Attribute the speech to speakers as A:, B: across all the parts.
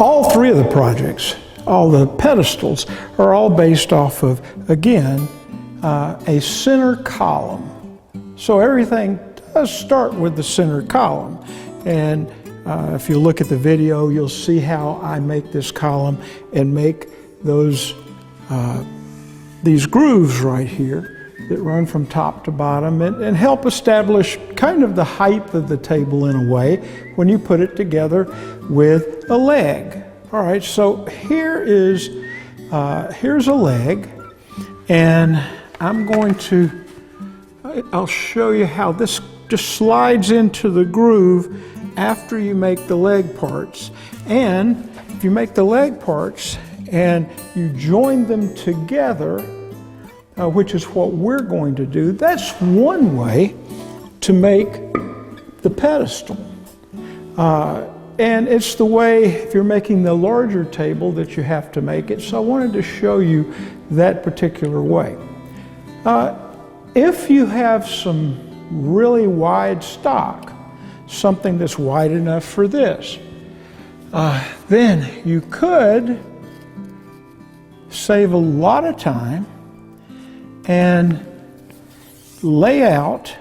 A: All three of the projects, all the pedestals, are all based off of, again, a center column. So everything does start with the center column. And if you look at the video, you'll see how I make this column and make those these grooves right here that run from top to bottom and help establish kind of the height of the table in a way when you put it together with a leg. All right, so here's a leg, and I'll show you how this just slides into the groove after you make the leg parts. And if you make the leg parts and you join them together, which is what we're going to do, that's one way to make the pedestal. And it's the way, if you're making the larger table, that you have to make it. So I wanted to show you that particular way. If you have some really wide stock, something that's wide enough for this, then you could save a lot of time and lay out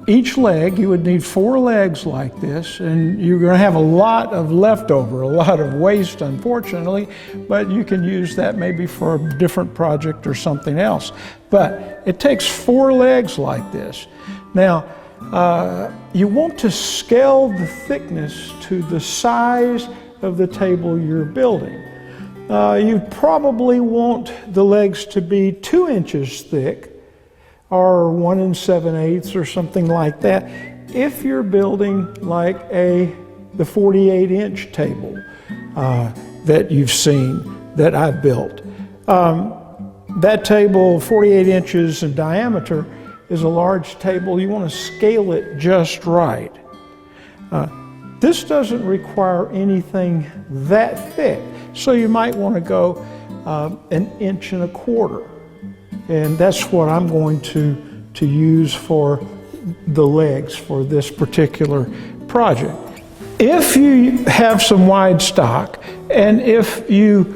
A: each leg. You would need 4 legs like this, and you're going to have a lot of leftover, a lot of waste, unfortunately, but you can use that maybe for a different project or something else. But it takes 4 legs like this. Now, you want to scale the thickness to the size of the table you're building. You probably want the legs to be 2 inches thick, or 1 7/8 or something like that, if you're building like the 48-inch table that you've seen that I've built. That table, 48 inches in diameter, is a large table. You want to scale it just right. This doesn't require anything that thick, so you might want to go 1.25 inches. And that's what I'm going to use for the legs for this particular project. If you have some wide stock, and if you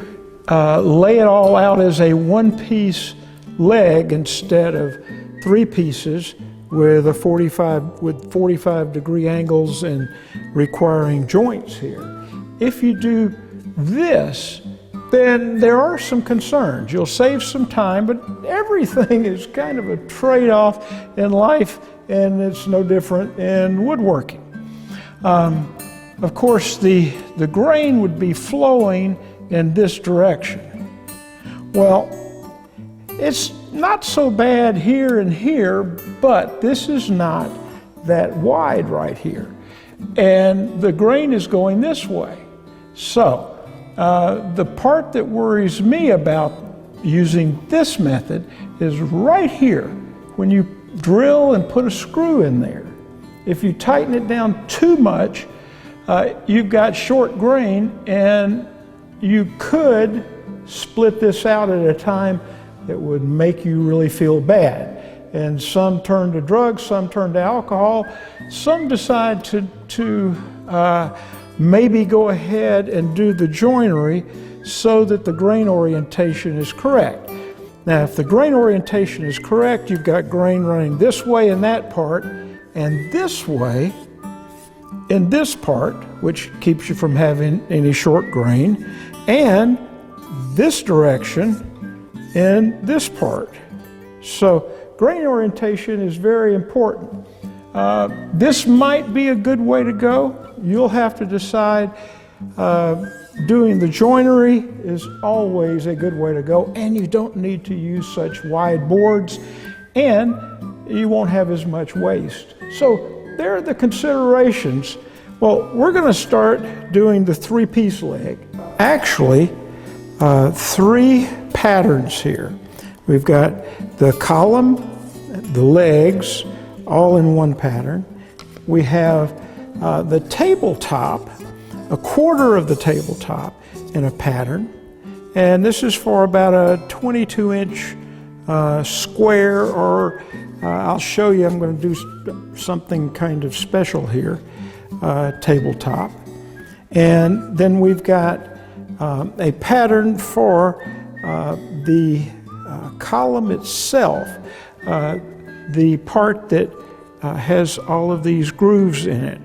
A: lay it all out as a 1-piece leg instead of 3 pieces with 45-degree angles and requiring joints here, if you do this, then there are some concerns. You'll save some time, but everything is kind of a trade-off in life, and it's no different in woodworking. Of course, the grain would be flowing in this direction. Well, it's not so bad here and here, but this is not that wide right here. And the grain is going this way. So, the part that worries me about using this method is right here, when you drill and put a screw in there. If you tighten it down too much, you've got short grain, and you could split this out at a time that would make you really feel bad. And some turn to drugs, some turn to alcohol, some decide to maybe go ahead and do the joinery so that the grain orientation is correct. Now, if the grain orientation is correct, you've got grain running this way in that part, and this way in this part, which keeps you from having any short grain, and this direction in this part. So grain orientation is very important. This might be a good way to go. You'll have to decide. Doing the joinery is always a good way to go, and you don't need to use such wide boards, and you won't have as much waste. So there are the considerations. Well, we're going to start doing the 3-piece leg. Actually, 3 patterns here. We've got the column, the legs, all in one pattern. We have the tabletop, a quarter of the tabletop in a pattern. And this is for about a 22-inch square, or I'll show you, I'm going to do something kind of special here. tabletop. And then we've got a pattern for the column itself, the part that has all of these grooves in it.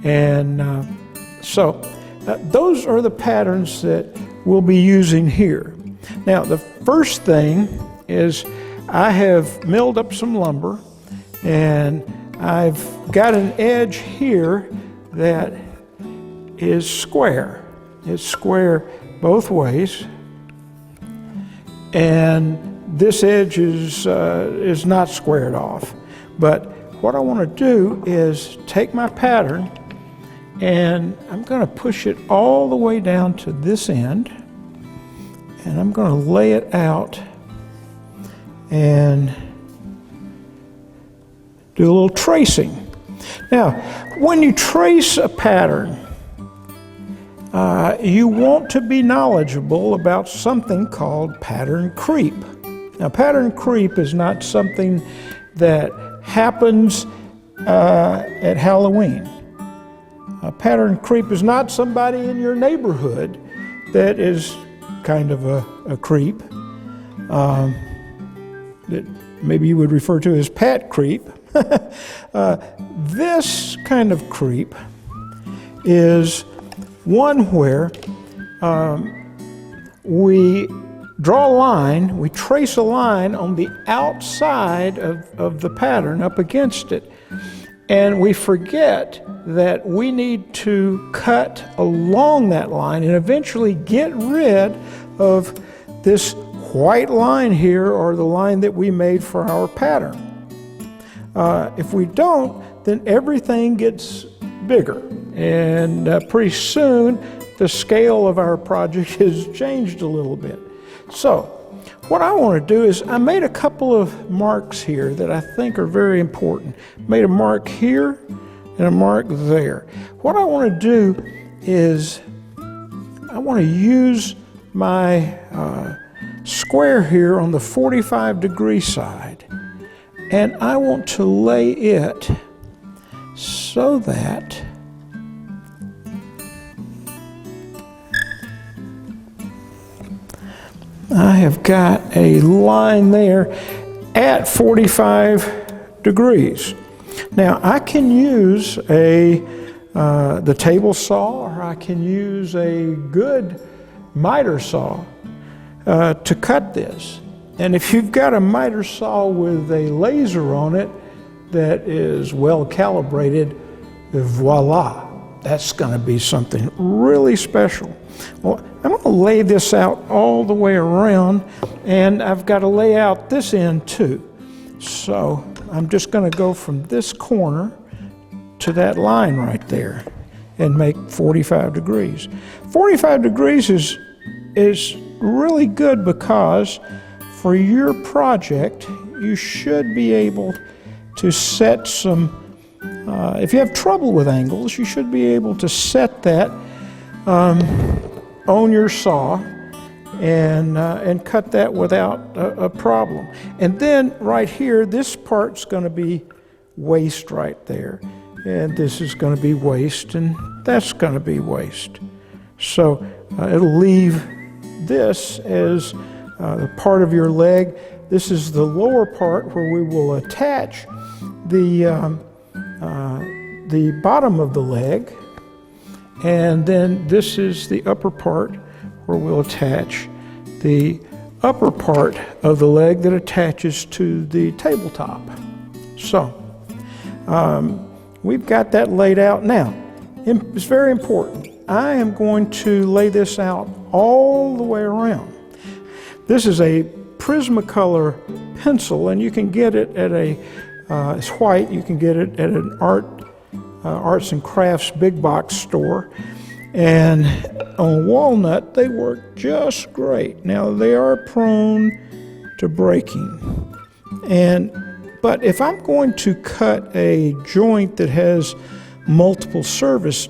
A: And so those are the patterns that we'll be using here. Now, the first thing is I have milled up some lumber, and I've got an edge here that is square. It's square both ways, and this edge is not squared off. But what I want to do is take my pattern, and I'm going to push it all the way down to this end, and I'm going to lay it out and do a little tracing. Now, when you trace a pattern, you want to be knowledgeable about something called pattern creep. Now, pattern creep is not something that happens at Halloween. Pattern creep is not somebody in your neighborhood that is kind of a creep that maybe you would refer to as pat creep. This kind of creep is one where we draw a line, we trace a line on the outside of the pattern up against it, and we forget that we need to cut along that line and eventually get rid of this white line here, or the line that we made for our pattern. If we don't, then everything gets bigger, and pretty soon the scale of our project has changed a little bit. So what I want to do is I made a couple of marks here that I think are very important. Made a mark here and a mark there. What I want to do is I want to use my square here on the 45-degree side, and I want to lay it so that I have got a line there at 45 degrees. Now, I can use the table saw, or I can use a good miter saw to cut this. And if you've got a miter saw with a laser on it that is well calibrated, voila, that's going to be something really special. Well, I'm going to lay this out all the way around, and I've got to lay out this end too. So I'm just going to go from this corner to that line right there and make 45 degrees. 45 degrees is really good because for your project, you should be able to set some, if you have trouble with angles, you should be able to set that on your saw and cut that without a problem. And then right here, this part's going to be waste right there. And this is going to be waste, and that's going to be waste. So it'll leave this as the part of your leg. This is the lower part where we will attach the bottom of the leg, and then this is the upper part where we'll attach the upper part of the leg that attaches to the tabletop. So we've got that laid out. Now, it's very important. I am going to lay this out all the way around. This is a Prismacolor pencil, and you can get it at it's white, you can get it at an arts and crafts big box store. And on walnut, they work just great. Now, they are prone to breaking. But if I'm going to cut a joint that has multiple surfaces,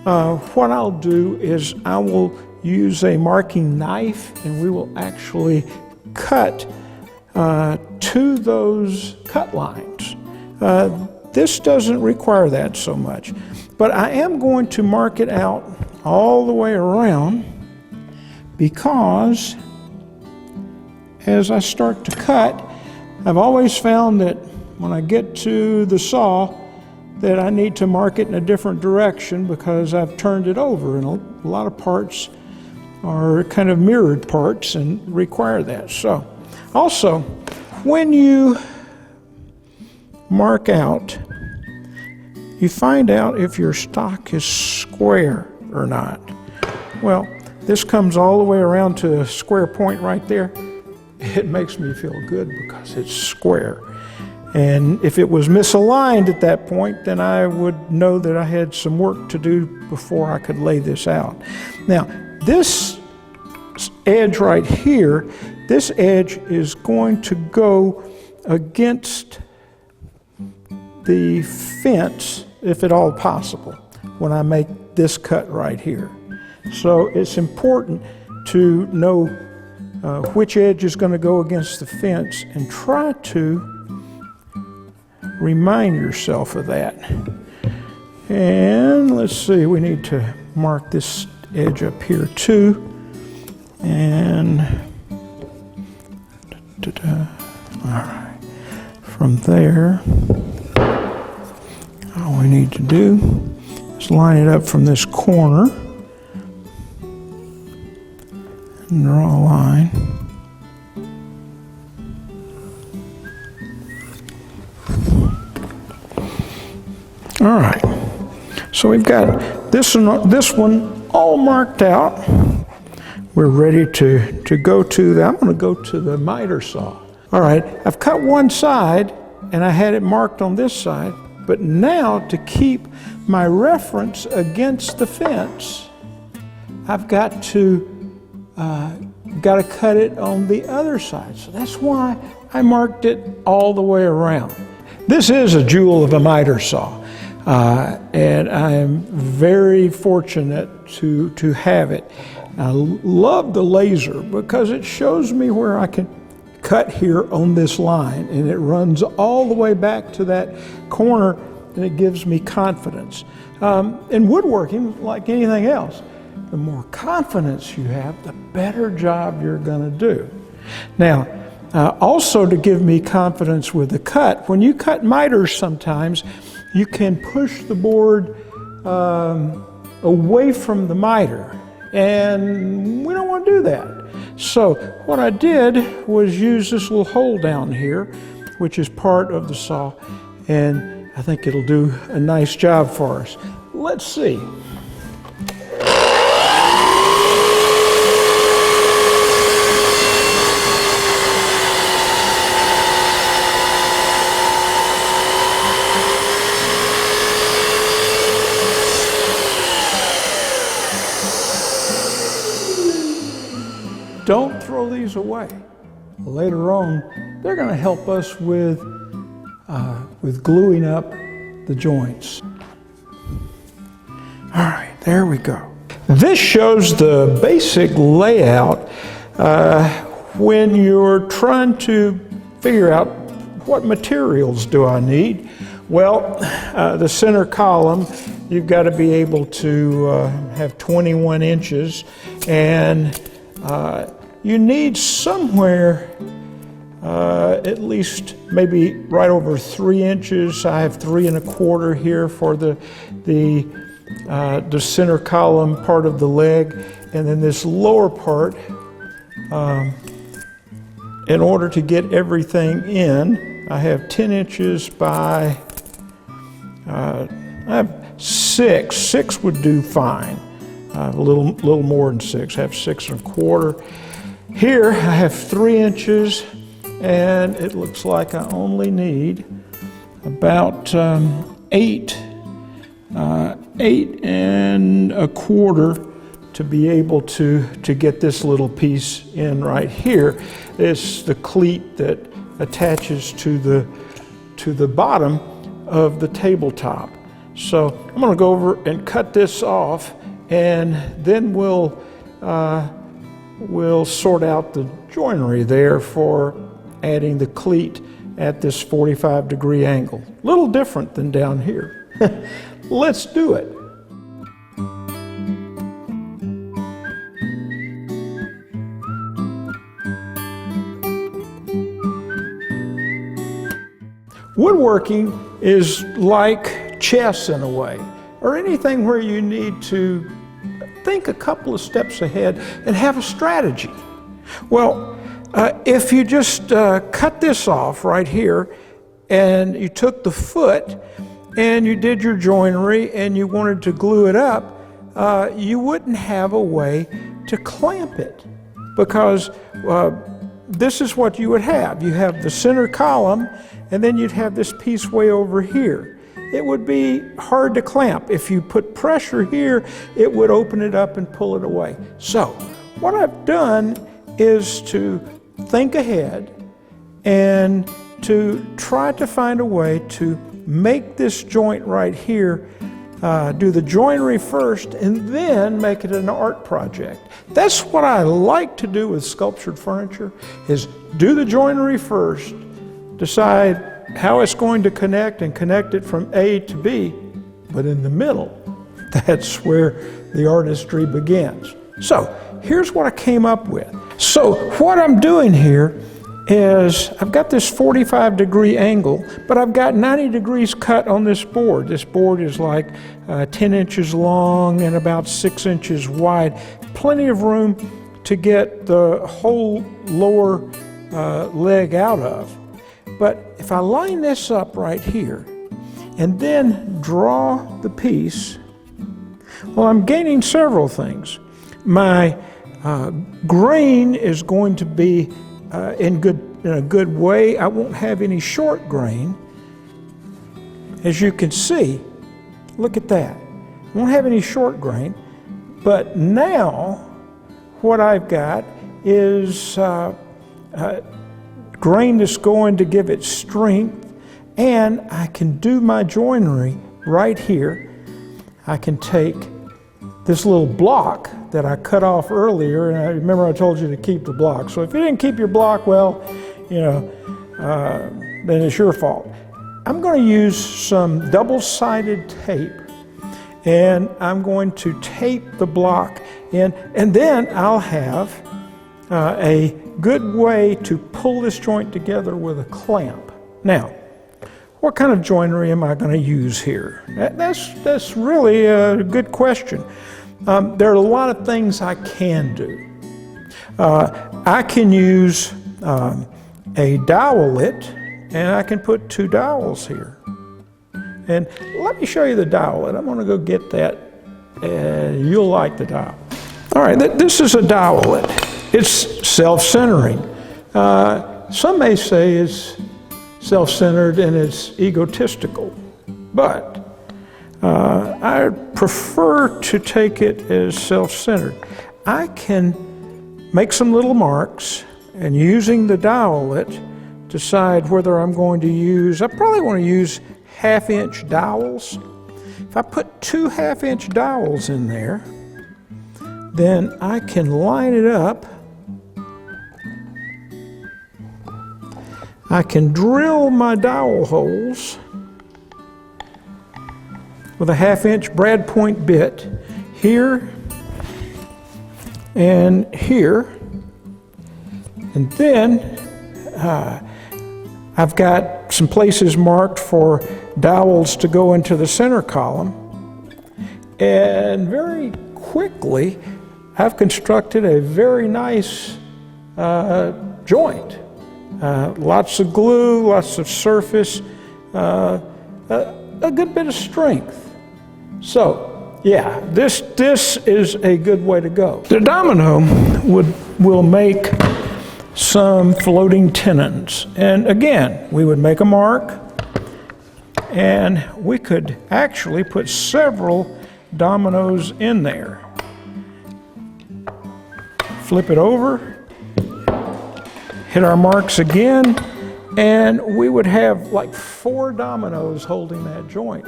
A: what I'll do is I will use a marking knife, and we will actually cut to those cut lines. this doesn't require that so much. But I am going to mark it out all the way around, because as I start to cut, I've always found that when I get to the saw that I need to mark it in a different direction because I've turned it over, and a lot of parts are kind of mirrored parts and require that. So also, when you mark out, you find out if your stock is square or not. Well, this comes all the way around to a square point right there. It makes me feel good because it's square. And if it was misaligned at that point, then I would know that I had some work to do before I could lay this out. Now, this edge right here, this edge is going to go against the fence, if at all possible, when I make this cut right here. So it's important to know which edge is going to go against the fence, and try to remind yourself of that. And let's see, we need to mark this edge up here too. And all right, from there, all we need to do is line it up from this corner and draw a line. All right, so we've got this one all marked out. We're ready to go to I'm going to go to the miter saw. All right, I've cut one side and I had it marked on this side, but now to keep my reference against the fence, I've got to cut it on the other side. So that's why I marked it all the way around. This is a jewel of a miter saw. And I am very fortunate to have it. I love the laser because it shows me where I can cut here on this line, and it runs all the way back to that corner, and it gives me confidence. In woodworking, like anything else, the more confidence you have, the better job you're going to do. Now, also to give me confidence with the cut, when you cut miters sometimes, you can push the board away from the miter, and we don't want to do that. So what I did was use this little hole down here, which is part of the saw, and I think it'll do a nice job for us. Let's see. Don't throw these away. Later on, they're going to help us with gluing up the joints. All right, there we go. This shows the basic layout when you're trying to figure out what materials do I need. Well, the center column, you've got to be able to have 21 inches, and you need somewhere at least maybe right over 3 inches. I have 3 1/4 here for the center column part of the leg, and then this lower part. In order to get everything in, I have 10 inches by I have 6. 6 would do fine. A little more than 6. I have 6 1/4. Here I have 3 inches, and it looks like I only need about 8 1/4 to be able to get this little piece in right here. It's the cleat that attaches to the bottom of the tabletop. So I'm going to go over and cut this off, and then we'll sort out the joinery there for adding the cleat at this 45-degree angle. A little different than down here. Let's do it. Woodworking is like chess in a way, or anything where you need to think a couple of steps ahead and have a strategy. Well, if you just cut this off right here and you took the foot and you did your joinery and you wanted to glue it up, you wouldn't have a way to clamp it, because this is what you would have. You have the center column, and then you'd have this piece way over here. It would be hard to clamp. If you put pressure here, it would open it up and pull it away. So what I've done is to think ahead and to try to find a way to make this joint right here, do the joinery first and then make it an art project. That's what I like to do with sculptured furniture, is do the joinery first, decide how it's going to connect and connect it from A to B, but in the middle, that's where the artistry begins. So here's what I came up with. So what I'm doing here is I've got this 45-degree angle, but I've got 90 degrees cut on this board. This board is like 10 inches long and about 6 inches wide. Plenty of room to get the whole lower leg out of. But if I line this up right here and then draw the piece, well, I'm gaining several things. My grain is going to be in a good way. I won't have any short grain. As you can see, look at that. I won't have any short grain. But now what I've got is grain that's going to give it strength, and I can do my joinery right here. I can take this little block that I cut off earlier, and I remember I told you to keep the block. So if you didn't keep your block, well, you know, then it's your fault. I'm going to use some double-sided tape, and I'm going to tape the block in, and then I'll have a good way to pull this joint together with a clamp. Now, what kind of joinery am I going to use here? That's really a good question. There are a lot of things I can do. I can use a dowelet, and I can put 2 dowels here. And let me show you the dowelet. I'm going to go get that, and you'll like the dowel. All right, this is a dowelet. It's self-centering. Some may say it's self-centered and it's egotistical, but I prefer to take it as self-centered. I can make some little marks, and using the dowelet, decide whether I'm going to use, I probably want to use 1/2-inch dowels. If I put 2 1/2-inch dowels in there, then I can line it up. I can drill my dowel holes with a 1/2-inch brad point bit here and here. And then I've got some places marked for dowels to go into the center column. And very quickly, I've constructed a very nice joint. Lots of glue, lots of surface, a good bit of strength. So, yeah, this is a good way to go. The domino will make some floating tenons. And again, we would make a mark, and we could actually put several dominoes in there. Flip it over, hit our marks again, and we would have like 4 dominoes holding that joint.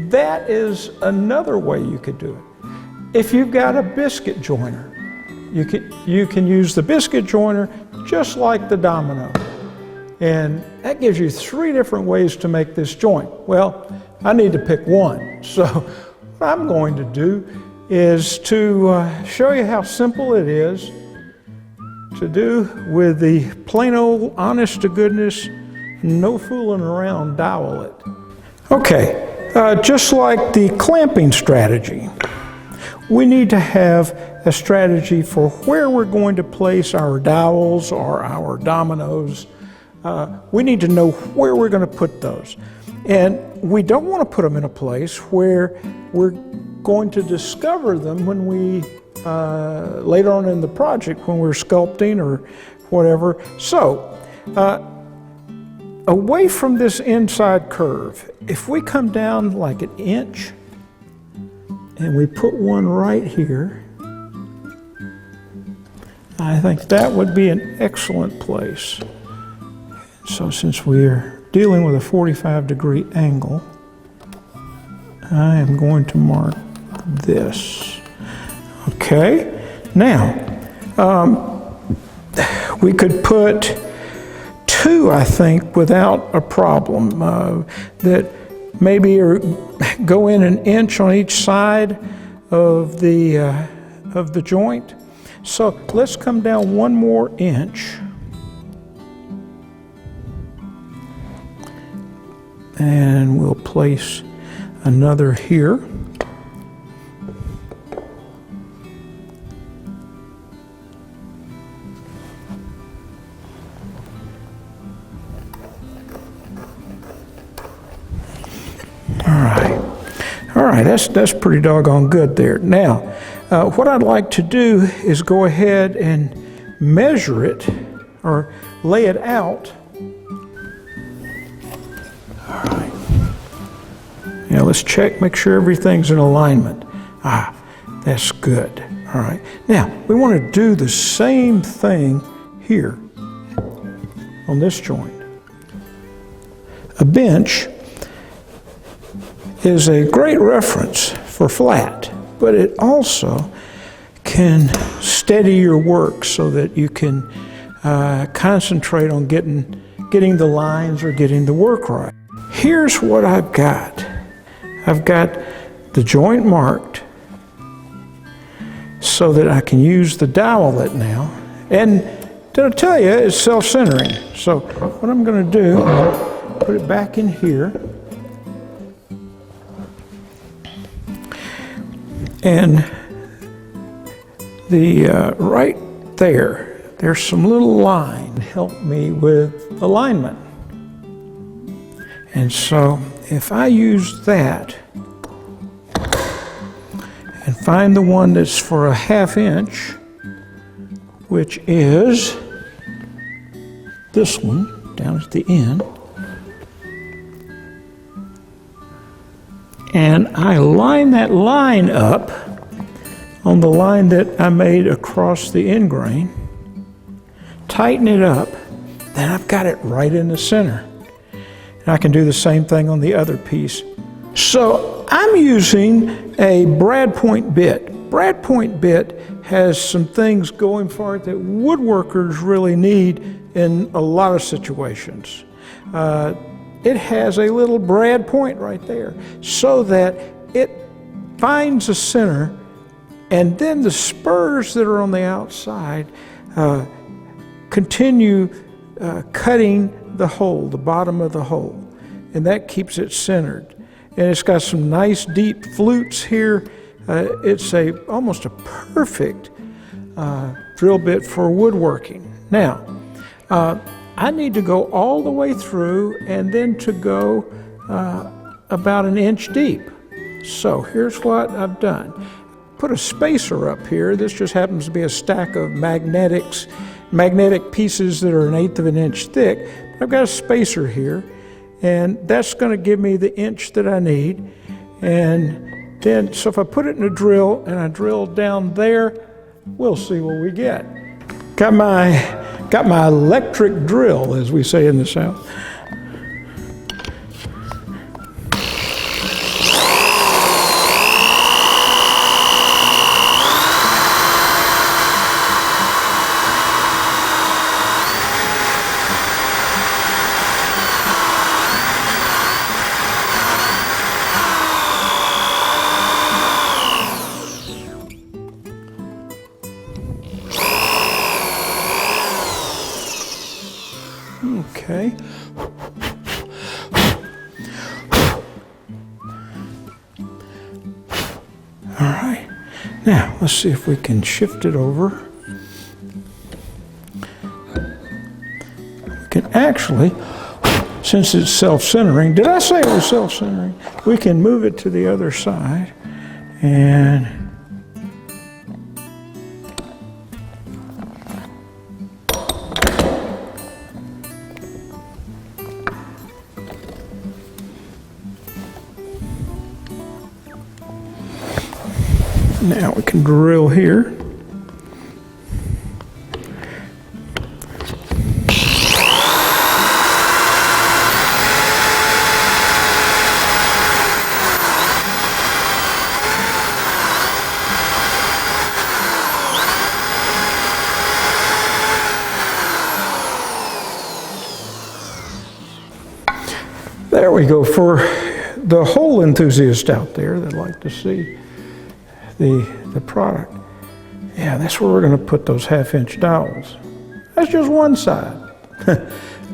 A: That is another way you could do it. If you've got a biscuit joiner, you can use the biscuit joiner just like the domino. And that gives you 3 different ways to make this joint. Well, I need to pick one. So what I'm going to do is to show you how simple it is to do with the plain old honest to goodness, no fooling around dowel it. Okay, just like the clamping strategy, we need to have a strategy for where we're going to place our dowels or our dominoes. We need to know where we're going to put those. And we don't want to put them in a place where we're going to discover them when we, later on in the project, when we're sculpting or whatever. So, away from this inside curve, if we come down like 1 inch and we put one right here, I think that would be an excellent place. So since we're dealing with a 45-degree angle, I am going to mark this. Okay, now we could put 2, I think, without a problem, that maybe go in 1 inch on each side of the joint. So let's come down 1 more inch. And we'll place another here. All right, that's pretty doggone good there. Now, what I'd like to do is go ahead and measure it or lay it out. All right. Now let's check, make sure everything's in alignment. That's good. All right. Now, we want to do the same thing here on this joint. A bench is a great reference for flat, but it also can steady your work so that you can concentrate on getting the lines or getting the work right. Here's what I've got. I've got the joint marked so that I can use the dowel it now. And did I tell you, it's self-centering. So what I'm going to do, put it back in here. And the right there's some little line to help me with alignment. And so if I use that and find the one that's for a 1/2 inch, which is this one down at the end, and I line that line up on the line that I made across the end grain, tighten it up, then I've got it right in the center. And I can do the same thing on the other piece. So I'm using a brad point bit. Brad point bit has some things going for it that woodworkers really need in a lot of situations. It has a little brad point right there so that it finds a center, and then the spurs that are on the outside continue cutting the hole, the bottom of the hole, and that keeps it centered. And it's got some nice deep flutes here. It's almost a perfect drill bit for woodworking. Now, I need to go all the way through and then to go about 1 inch deep. So here's what I've done. Put a spacer up here. This just happens to be a stack of magnetic pieces that are 1/8 of an inch thick. I've got a spacer here, and that's going to give me the inch that I need. And then, so if I put it in a drill and I drill down there, we'll see what we get. Got my electric drill, as we say in the South. Okay. All right. Now, let's see if we can shift it over. We can actually, since it's self-centering, did I say it was self-centering? We can move it to the other side and now we can drill here. There we go. For the hole enthusiast out there that like to see the product. Yeah, that's where we're going to put those 1/2-inch dowels. That's just one side.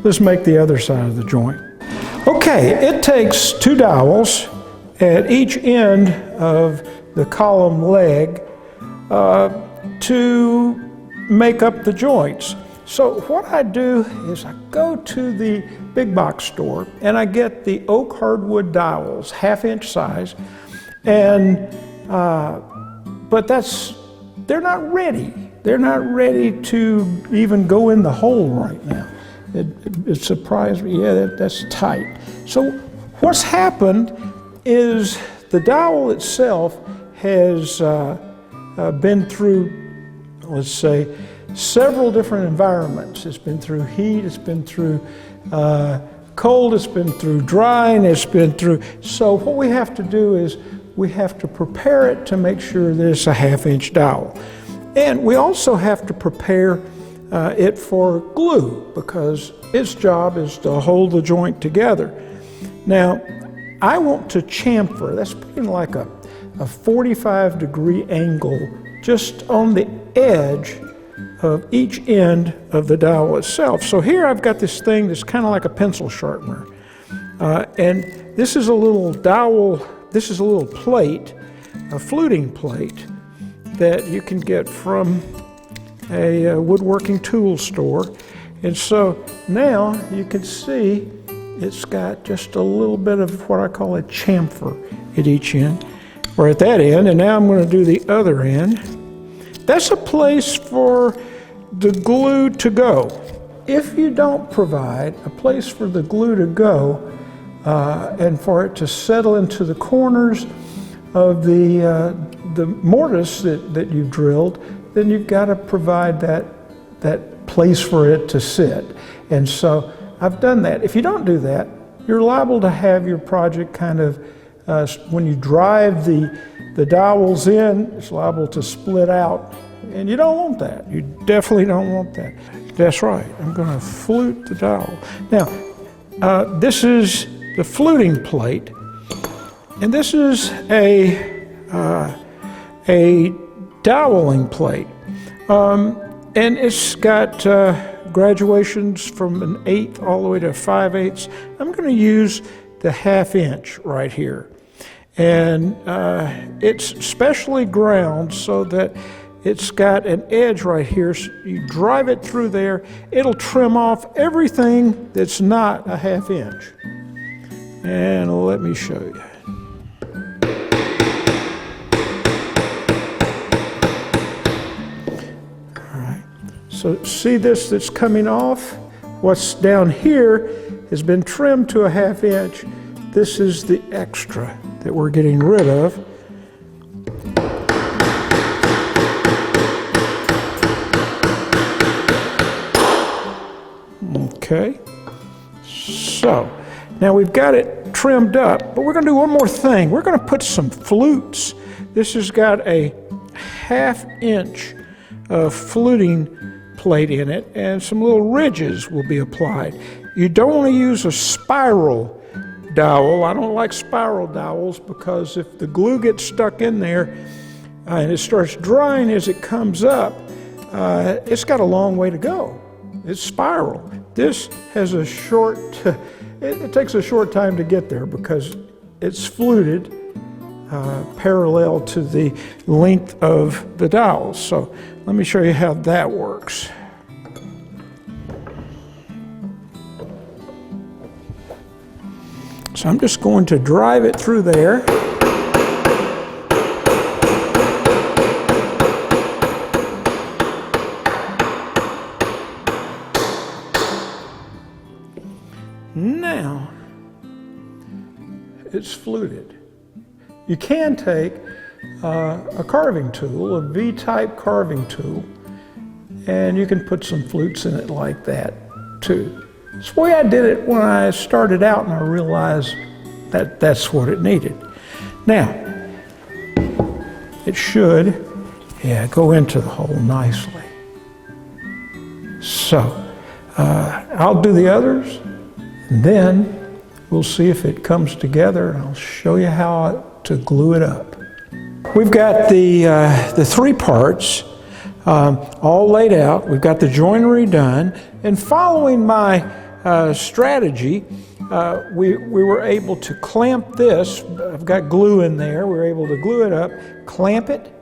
A: Let's make the other side of the joint. Okay, it takes 2 dowels at each end of the column leg to make up the joints. So what I do is I go to the big box store and I get the oak hardwood dowels, 1/2-inch size, and but they're not ready. They're not ready to even go in the hole right now. It surprised me. Yeah, that's tight. So what's happened is the dowel itself has been through, let's say, several different environments. It's been through heat, it's been through cold, it's been through drying, it's been through. So what we have to do is we have to prepare it to make sure that it's a 1/2-inch dowel. And we also have to prepare it for glue because its job is to hold the joint together. Now, I want to chamfer. That's putting like a 45-degree angle just on the edge of each end of the dowel itself. So here I've got this thing that's kind of like a pencil sharpener. And this is a little dowel, this is a little plate, a fluting plate that you can get from a woodworking tool store. And so now you can see it's got just a little bit of what I call a chamfer at each end. We're at that end, and now I'm going to do the other end. That's a place for the glue to go. If you don't provide a place for the glue to go and for it to settle into the corners of the mortise that you've drilled, then you've got to provide that place for it to sit. And so I've done that. If you don't do that, you're liable to have your project kind of, when you drive the dowels in, it's liable to split out. And you don't want that. You definitely don't want that. That's right. I'm going to flute the dowel. Now, this is the fluting plate, and this is a doweling plate. And it's got graduations from an 1/8 all the way to 5/8. I'm going to use the 1/2-inch right here. And it's specially ground so that it's got an edge right here. So you drive it through there, it'll trim off everything that's not a 1/2-inch. And let me show you. All right. So see this that's coming off? What's down here has been trimmed to a 1/2-inch. This is the extra that we're getting rid of. Okay, so now we've got it trimmed up, but we're going to do one more thing. We're going to put some flutes. This has got a 1/2-inch fluting plate in it, and some little ridges will be applied. You don't want to use a spiral dowel. I don't like spiral dowels because if the glue gets stuck in there and it starts drying as it comes up, it's got a long way to go. it's spiral. This has a short, it takes a short time to get there because it's fluted parallel to the length of the dowels. So let me show you how that works. So I'm just going to drive it through there. Now, it's fluted. You can take a carving tool, a V-type carving tool, and you can put some flutes in it like that too. It's the way I did it when I started out, and I realized that that's what it needed. Now, it should, go into the hole nicely. So, I'll do the others, and then we'll see if it comes together, and I'll show you how to glue it up. We've got the three parts all laid out. We've got the joinery done, and following my strategy, we were able to clamp this. I've got glue in there. We were able to glue it up, clamp it,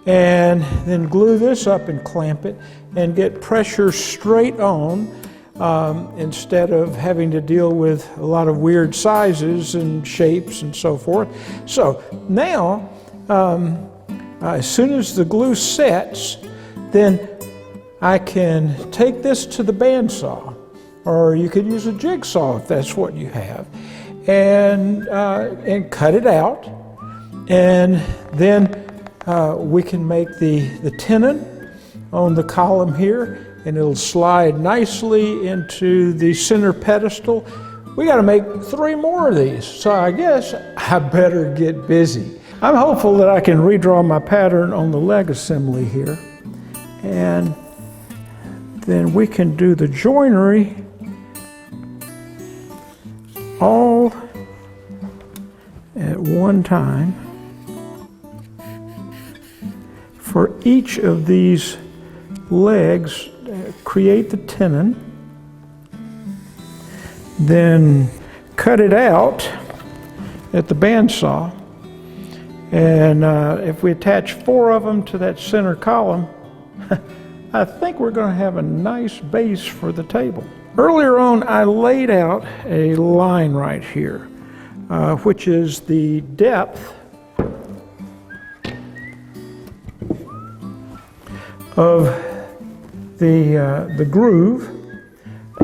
A: and then glue this up and clamp it, and get pressure straight on instead of having to deal with a lot of weird sizes and shapes and so forth. So now, as soon as the glue sets, then I can take this to the bandsaw, or you could use a jigsaw if that's what you have, and cut it out, and then we can make the tenon on the column here, and it'll slide nicely into the center pedestal. We got to make 3 more of these, so I guess I better get busy. I'm hopeful that I can redraw my pattern on the leg assembly here, and then we can do the joinery all at one time for each of these legs. Create the tenon, then cut it out at the bandsaw, and if we attach 4 of them to that center column, I think we're going to have a nice base for the table. Earlier on, I laid out a line right here, which is the depth of the groove,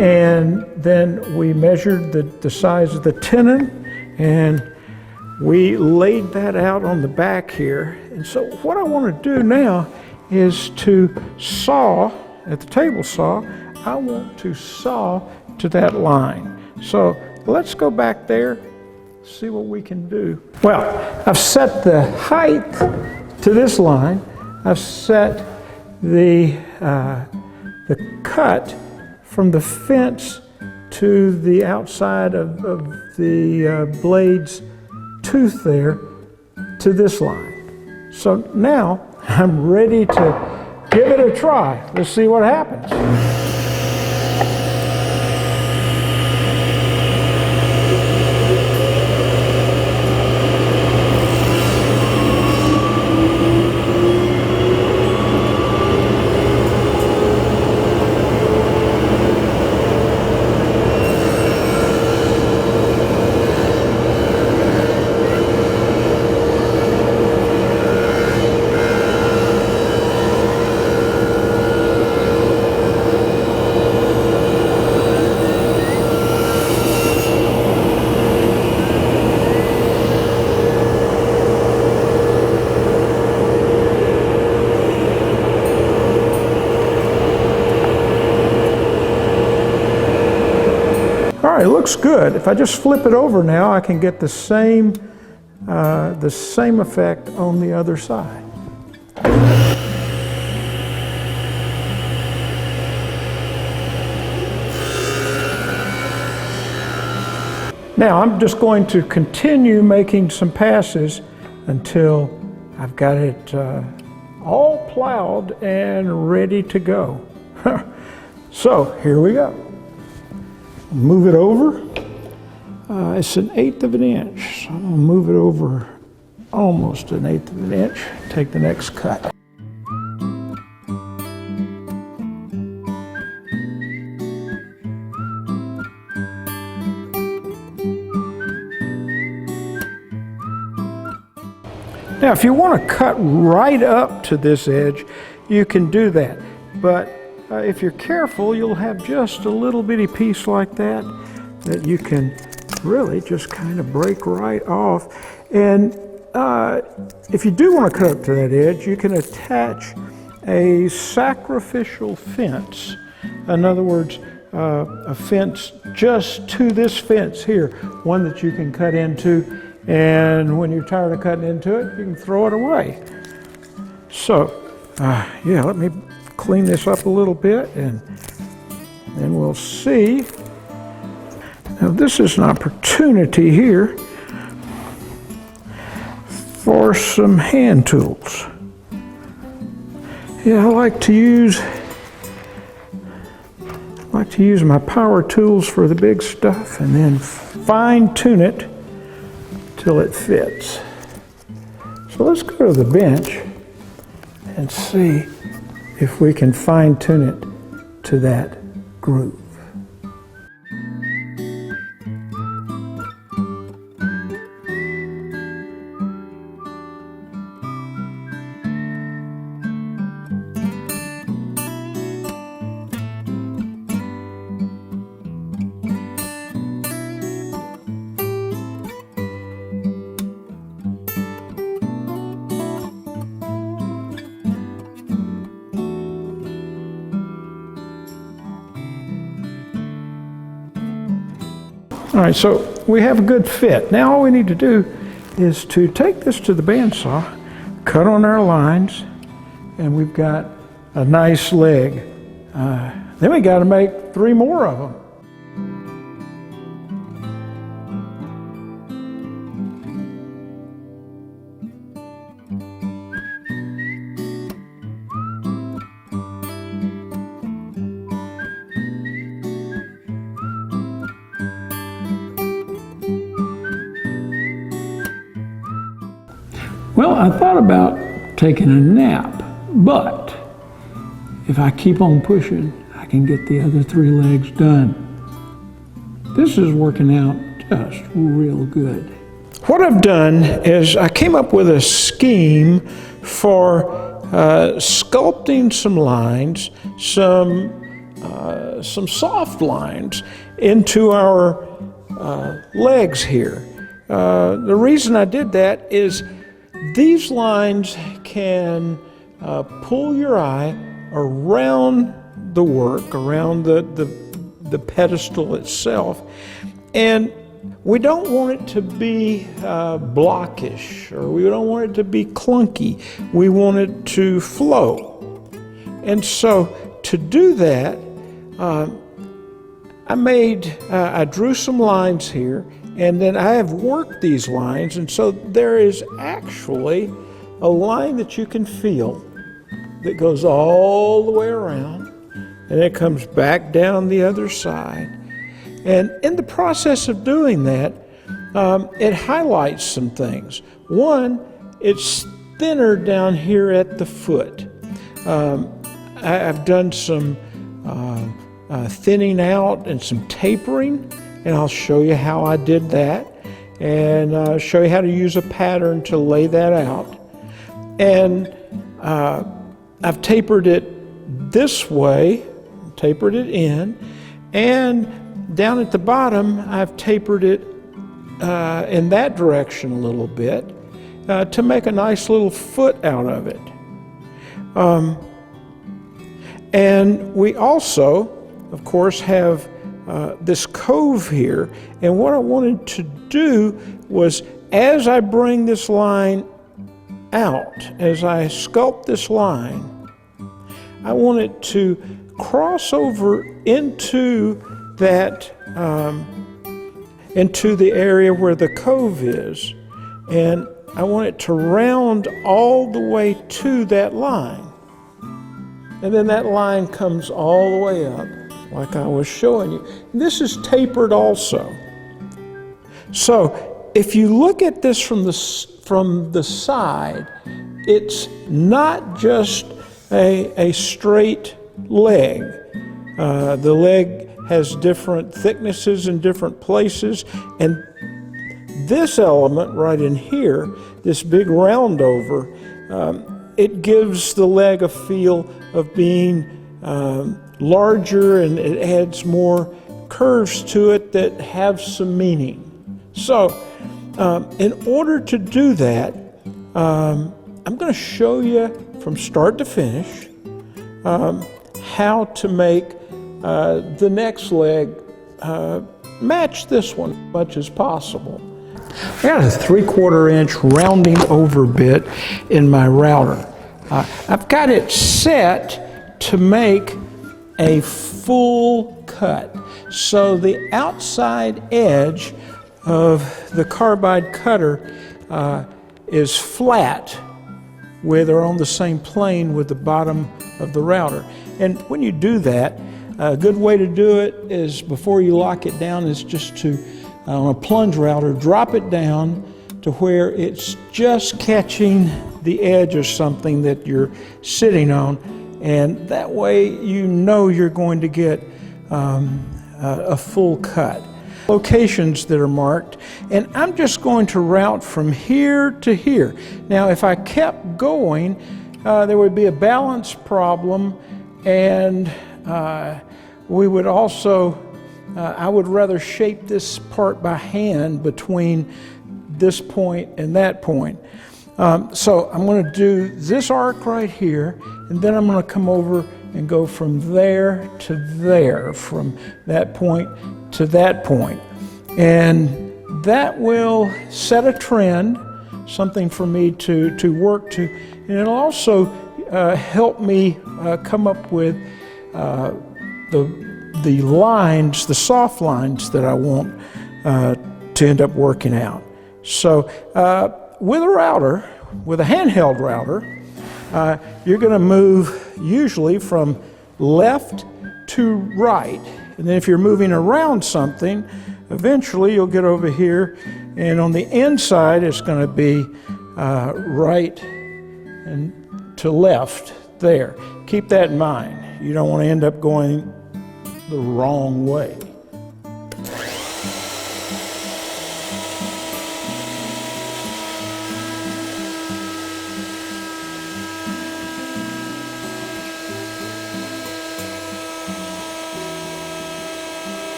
A: and then we measured the size of the tenon, and we laid that out on the back here. And so what I want to do now is to saw at the table saw. I want to saw to that line. So let's go back there, see what we can do. Well, I've set the height to this line. I've set the cut from the fence to the outside of the blade's tooth there to this line. So now I'm ready to give it a try. Let's see what happens. All right, it looks good. If I just flip it over now, I can get the same effect on the other side. Now I'm just going to continue making some passes until I've got it all plowed and ready to go. So here we go. Move it over. It's 1/8 of an inch. So I'm going to move it over almost 1/8 of an inch. Take the next cut. Now, if you want to cut right up to this edge, you can do that. But if you're careful, you'll have just a little bitty piece like that that you can really just kind of break right off. And if you do want to cut up to that edge, you can attach a sacrificial fence. In other words, a fence just to this fence here, one that you can cut into, and when you're tired of cutting into it, you can throw it away. So, yeah, let me clean this up a little bit, and then we'll see. Now, this is an opportunity here for some hand tools. Yeah, I like to use my power tools for the big stuff, and then fine tune it till it fits. So let's go to the bench and see if we can fine tune it to that groove. All right, so we have a good fit. Now all we need to do is to take this to the bandsaw, cut on our lines, and we've got a nice leg. Then we got to make 3 more of them. Well, I thought about taking a nap, but if I keep on pushing, I can get the other 3 legs done. This is working out just real good. What I've done is I came up with a scheme for sculpting some lines, some soft lines into our legs here. The reason I did that is these lines can pull your eye around the work, around the pedestal itself, and we don't want it to be blockish, or we don't want it to be clunky. We want it to flow. And so to do that, I drew some lines here, and then I have worked these lines, and so there is actually a line that you can feel that goes all the way around, and it comes back down the other side. And in the process of doing that, it highlights some things. One, it's thinner down here at the foot. I've done some thinning out and some tapering, and I'll show you how I did that, and show you how to use a pattern to lay that out. And I've tapered it this way, tapered it in, and down at the bottom I've tapered it in that direction a little bit to make a nice little foot out of it. And we also, of course, have this cove here, and what I wanted to do was, as I bring this line out, as I sculpt this line, I want it to cross over into that, into the area where the cove is, and I want it to round all the way to that line. And then that line comes all the way up like I was showing you. This is tapered also. So if you look at this from the side, it's not just a straight leg. The leg has different thicknesses in different places, and this element right in here, this big round over, it gives the leg a feel of being larger, and it adds more curves to it that have some meaning. So in order to do that, I'm going to show you from start to finish how to make the next leg match this one as much as possible. I got a 3/4 inch rounding over bit in my router. I've got it set to make a full cut. So the outside edge of the carbide cutter is flat, where they're on the same plane with the bottom of the router. And when you do that, a good way to do it is, before you lock it down, is just to, on a plunge router, drop it down to where it's just catching the edge of something that you're sitting on, and that way you know you're going to get a full cut. Locations that are marked, and I'm just going to route from here to here. Now if I kept going, there would be a balance problem, and we would also, I would rather shape this part by hand between this point and that point. So I'm going to do this arc right here, and then I'm going to come over and go from there to there, from that point to that point. And that will set a trend, something for me to work to, and it'll also help me come up with the lines, the soft lines that I want to end up working out. So with a router, with a handheld router, you're going to move usually from left to right. And then if you're moving around something, eventually you'll get over here, and on the inside it's going to be right and to left there. Keep that in mind. You don't want to end up going the wrong way.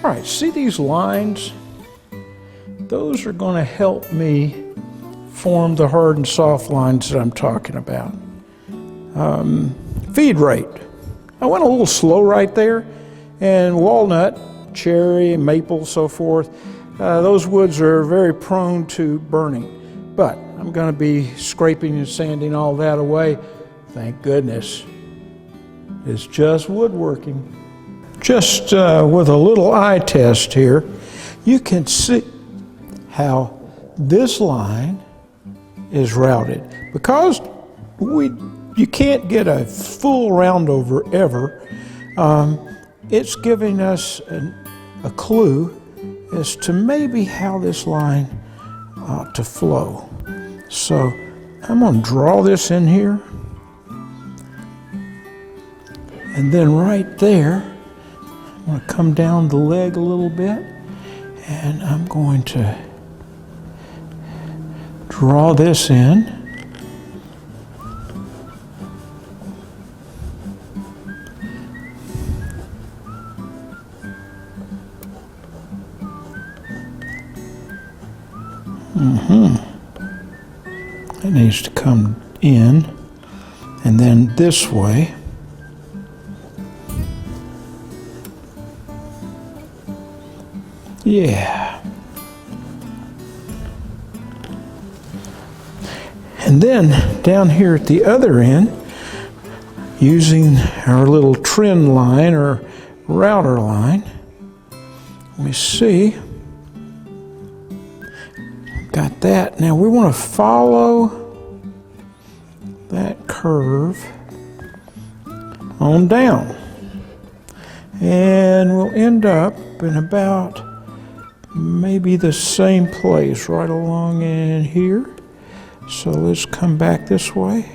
A: All right, see these lines? Those are going to help me form the hard and soft lines that I'm talking about. Feed rate. I went a little slow right there, and walnut, cherry, maple, so forth, those woods are very prone to burning. But I'm going to be scraping and sanding all that away. Thank goodness. It's just woodworking. Just with a little eye test here, you can see how this line is routed. Because you can't get a full round over ever, it's giving us a clue as to maybe how this line ought to flow. So I'm going to draw this in here, and then right there I'm going to come down the leg a little bit, and I'm going to draw this in. It needs to come in, and then this way. Yeah. And then down here at the other end, using our little trend line or router line, let me see. Got that. Now we want to follow that curve on down. And we'll end up in about maybe the same place right along in here. So let's come back this way.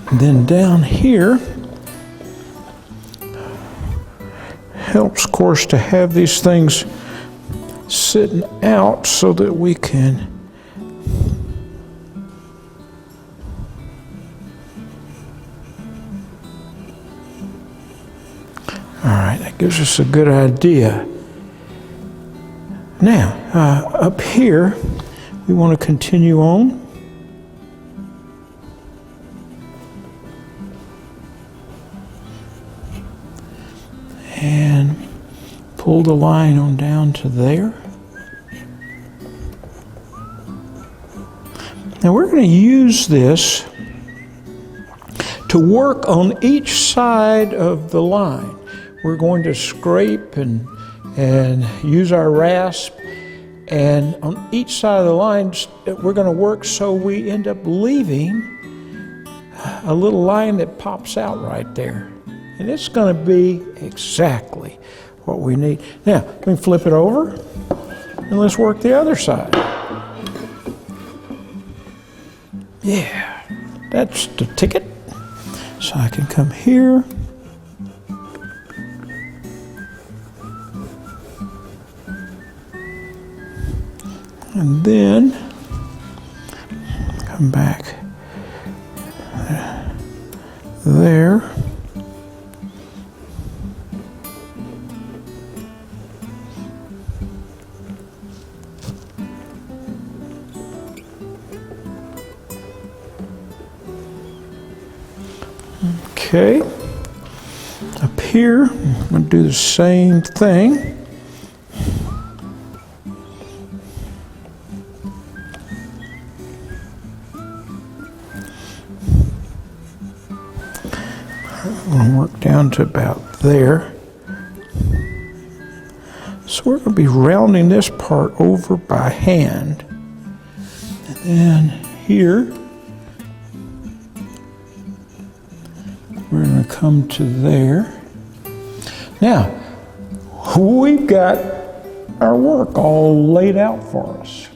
A: And then down here, helps, of course, to have these things sitting out so that we can that gives us a good idea. Now, up here, we want to continue on. And pull the line on down to there. Now we're going to use this to work on each side of the line. We're going to scrape and use our rasp, and on each side of the line we're going to work so we end up leaving a little line that pops out right there. And it's going to be exactly what we need. Now, we can flip it over and let's work the other side. Yeah, that's the ticket. So I can come here. And then come back there. Okay, up here, I'm going to do the same thing. I'm going to work down to about there. So we're going to be rounding this part over by hand. And then here, we're going to come to there. Now, we've got our work all laid out for us.